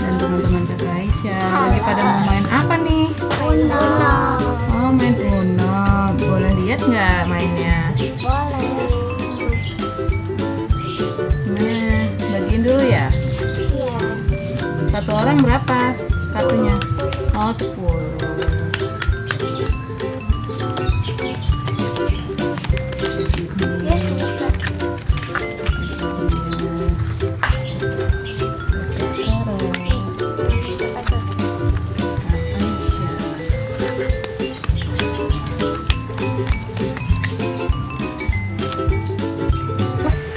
dan teman-teman kakak Aisyah. Lagi pada mau main apa nih? Uno. Oh, main Uno. Boleh lihat nggak mainnya? Boleh. Nah, bagiin dulu ya. Iya. Satu orang berapa kartunya? Oh, 10. Dia suka.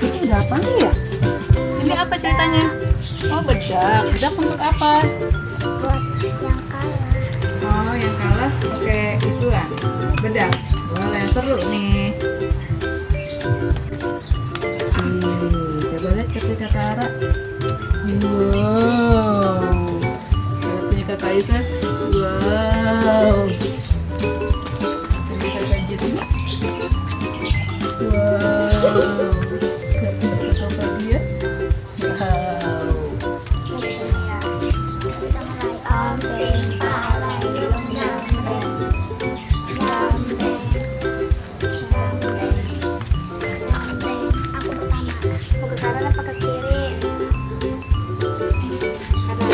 Ini apa nih ya? Ini apa ceritanya? Oh, bedak. Bedak untuk apa? Buat yang kalah. Oh, yang kalah pakai ituan. Bedak. Boleh, seru nih. Coba lihat kartu kakak Ara. Wow. Kartunya kakak Aisyah. Wow. Kartunya kakak Jit. Wow. Kartunya kakak Fadia. Wow. Kita mulai ompeng, palayung, gambeng. Gambeng. Gambeng. Gambeng. Aku pertama. Mau ke kanan apa ke kiri? Kanan.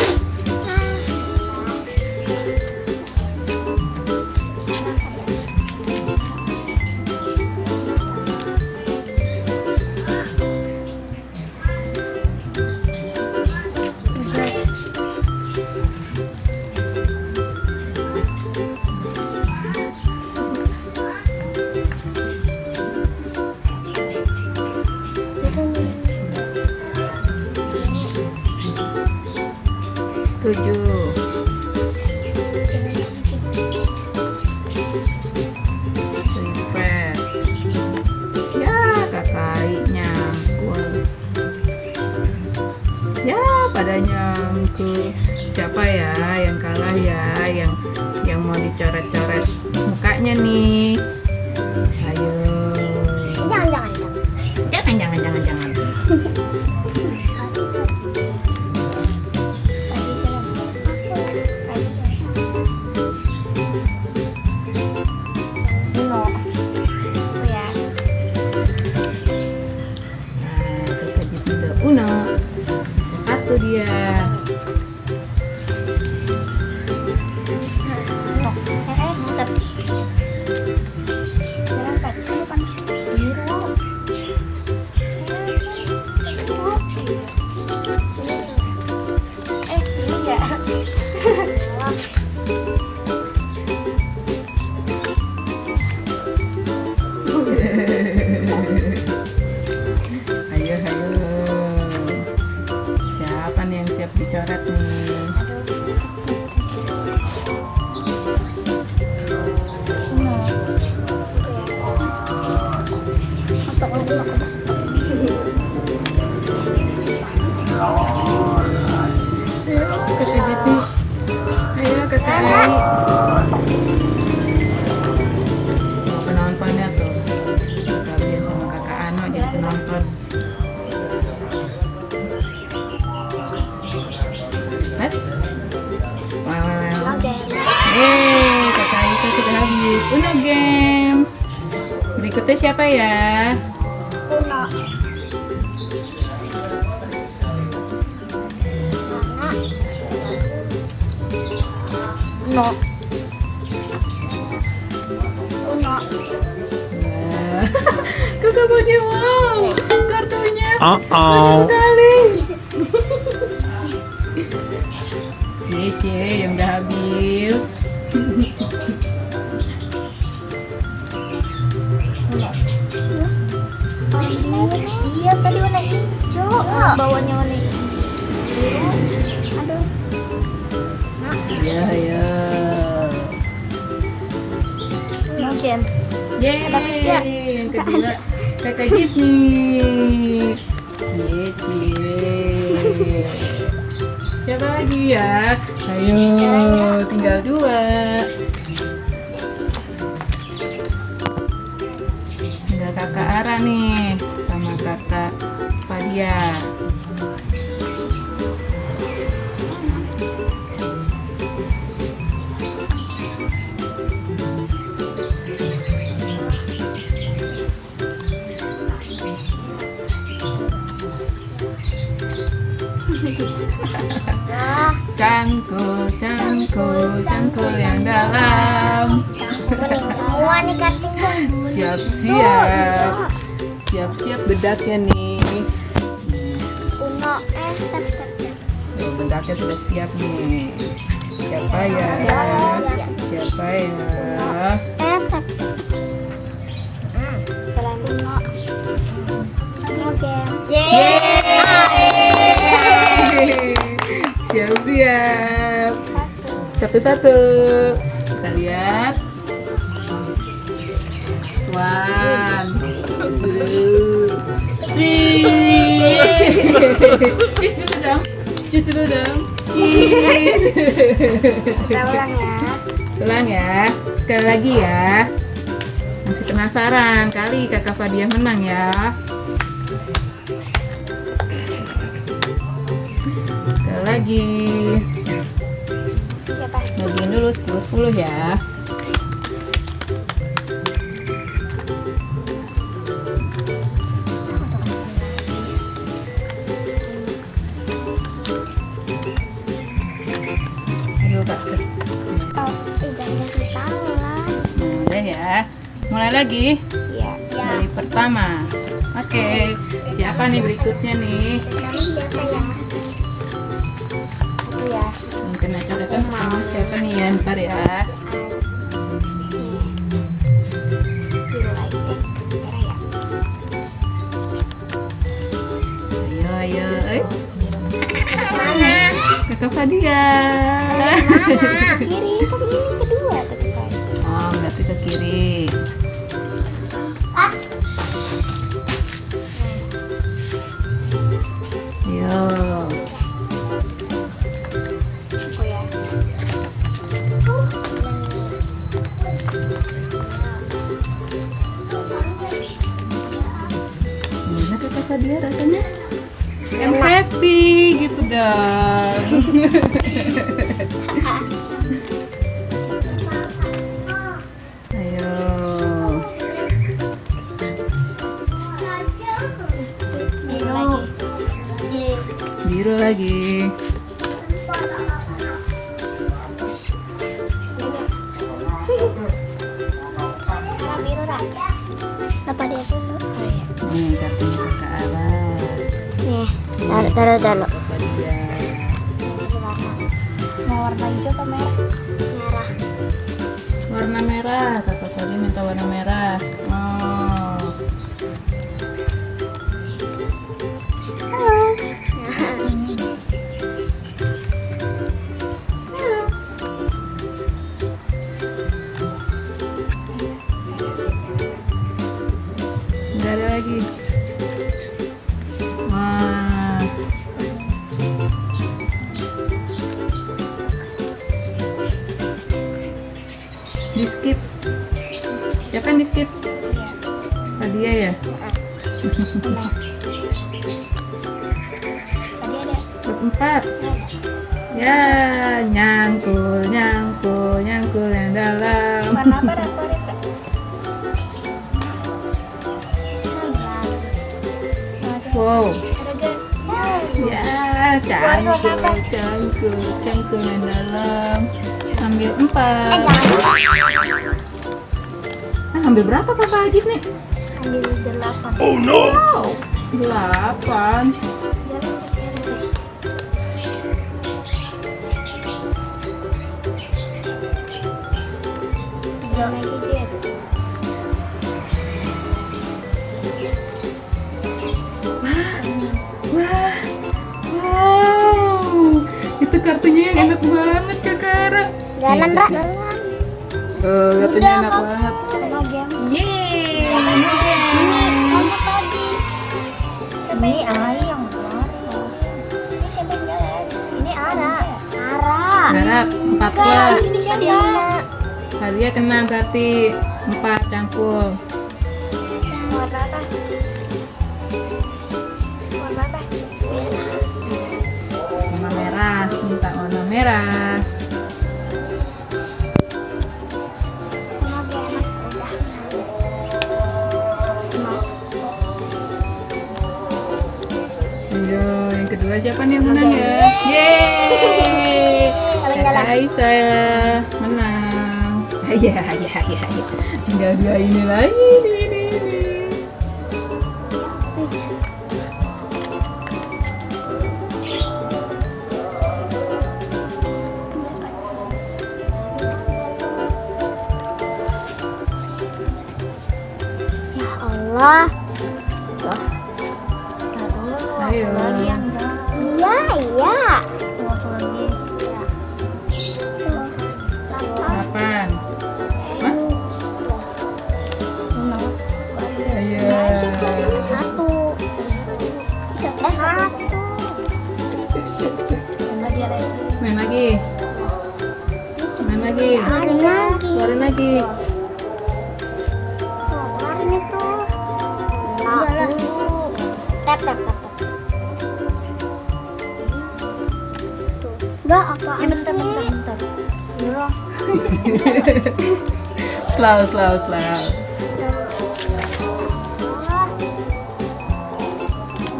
Tujuh. Refresh. Ya, kakaknya. Ya, pada nyangkut. Siapa ya yang kalah ya? Yang mau dicoret-coret mukanya nih. Ayo. Jangan. Jangan. Uno. Oh ya. Nah, kakak Jit udah Uno. Bisa satu dia. Tetap. Jangan Pak, itu bukan biru. Ini ya. Ayo. Siapa nih yang siap dicoret nih? Kakak Jit nih. Ayo kakak Ai. Penontonnya tuh. Kalian sama kakak Ano jadi penonton. Hah? Wow. Yeay, kakak Aisyah sudah habis. Uno Games. Berikutnya siapa ya? Uno. Uno. Nah. Kakak punya wow. Kartunya. Banyak sekali. Cie yang udah habis. Iya tadi warna hijau. Bawahnya warna biru. Aduh. Ya. Mungkin. Yeay. Bagus ya? Yang kedua kakak Jit nih. Cie. Siapa lagi ya? Ayo, tinggal 2. Tinggal kakak Ara nih sama kakak Fadia. Wah, Cangkul, cangkul, cangkul yang dalam. kuning semua nih kartunya. Siap-siap. Siap-siap bedaknya nih. Uno, step. Tuh, bedaknya sudah siap nih. Siapa ya? Siapa ya? Step. Kalian Uno. Oke. Yeay. Siap-siap. Satu-satu. Kita lihat. One, two, three. Cheese dulu dong. Cheese dulu dong. Cheese. Kita ulang ya. Ulang ya. Sekali lagi ya. Masih penasaran kali Kakak Fadia menang ya. Sekali lagi. Siapa? Bagiin dulu 10-10 ya. Aduh, Kak. Jangan kasih tahu lah. Udah ya. Mulai lagi Iya. dari pertama. Oke. Siapa nih berikutnya nih? Kamu siapa ya? Aku ya. Yang kena coretan pertama siapa nih ya? Ntar ya. Biru lagi. Merah ya. Ayo, ayo. Mana? Kakak Fadia. Mana? Kiri. Tapi ini kedua tuh kan. Oh, berarti ke kiri. Ayo. Aku ya. Gimana Kakak Fadia rasanya? Yang happy gitu dong. Ayo. Biru lagi. Biru lagi. Nah, biru lah. Apa dia dulu? Nih kartunya Kakak Abah. Nih, taruh. Kakak Fadia. Mau warna hijau atau merah? Merah. Warna merah. Kakak Fadia minta warna merah. Oh. Nggak ada lagi. Wah. Di skip. Siapa yang di skip? Fadia ya? Tadi ada. Terus 4. Ya, nyangkul, nyangkul, nyangkul yang dalam. Warna apa Ratu? Wow. Ada Ya, cangkul, cangkul, cangkul yang dalam. Ambil 4. Ambil berapa Kakak Ajit nih? ambil 8. Wow, 8. Tiga lagi Jet. Wah, wow, itu kartunya yang enak banget Kakak Ara. Jalan Ra. Kartunya enak banget. Mau game. Yeay, Kamu tadi. Ini Ai yang kemarin. Ini siapa yang jalan? Ini Ara. Harap 14. Ini siapa? Fadia kena berarti 4 cangkul. Warna apa? Warna apa? Warna merah, minta warna merah. Ayo, yang kedua Coba siapa nih yang menang ya? Yeay! Kakak Aisyah menang. Iya. Tinggal 2 ini lagi. Ini. Ya Allah. Tuh. Ntar dulu. Ayo. Lagi yang jauh. Iya. Tuh, satu lagi. Ya. Tuh. 8. 8. Hah? Uno. Ayo. Satu. Satu. Lagi ada. Main lagi. Keluarin lagi. Keluarin itu. Tap. Enggak apaan sih? Bentar. Ya. Slow.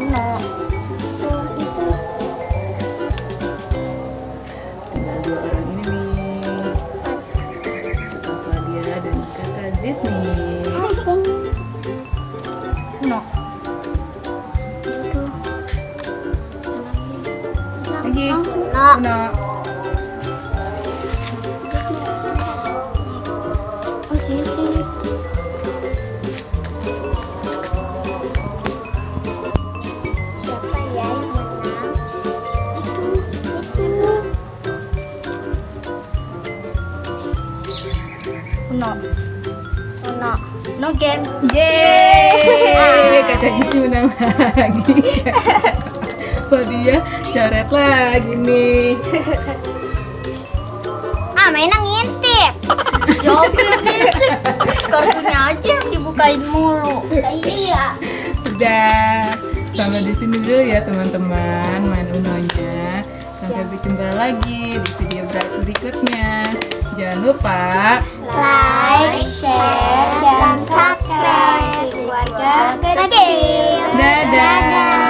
No. Tuh, itu. Tinggal 2 orang ini nih. Kakak Fadia dan Kakak Zid nih. No. Itu. Lagi. No. No. Oh, gitu. Siapa ya yang menang? Itu. No game. Yeay, Kakak Zid menang lagi. Fadia coret lagi nih. Mainan ngintip. Jawab ngintip. Kartunya aja yang dibukain mulu. Iya. Udah, sampai di sini dulu ya teman-teman main Unonya. Sampai berjumpa lagi di video berikutnya. Jangan lupa Like, share, dan subscribe keluarga kecil. dadah.